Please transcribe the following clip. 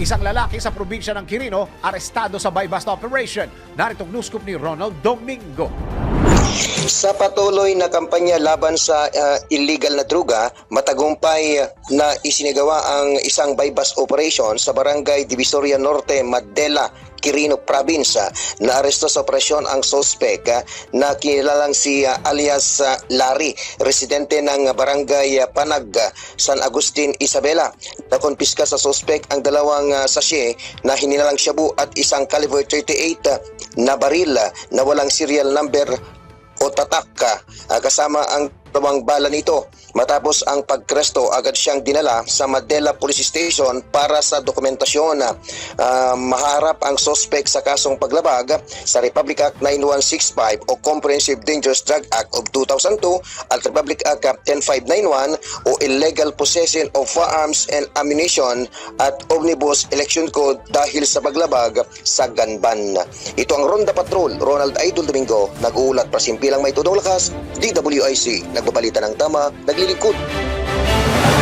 Isang lalaki sa probinsya ng Quirino, arestado sa buy-bust operation. Naritong news scoop ni Ronald Domingo. Sa patuloy na kampanya laban sa illegal na druga, matagumpay na isinagawa ang isang buy-bust operation sa Barangay Divisoria Norte, Madela, Quirino Province. Naaresto sa operasyon ang suspek na kinilalang si alias Larry, residente ng Barangay Panag, San Agustin, Isabela. Nakonpiska sa suspek ang dalawang sachet na hinilalang shabu at isang caliber 38 na baril na walang serial number o tatak, kasama ang dalawang bala nito. Matapos ang pagkresto, agad siyang dinala sa Madela Police Station para sa dokumentasyon. Maharap ang suspect sa kasong paglabag sa Republic Act 9165 o Comprehensive Dangerous Drug Act of 2002 at Republic Act 10591 o Illegal Possession of Firearms and Ammunition at Omnibus Election Code dahil sa paglabag sa Ganban. Ito ang Ronda Patrol, Ronald Idol Domingo, nag-uulat para simpilang may tudong lakas, DWIC, nagbabalita ng tama, naglilingkod.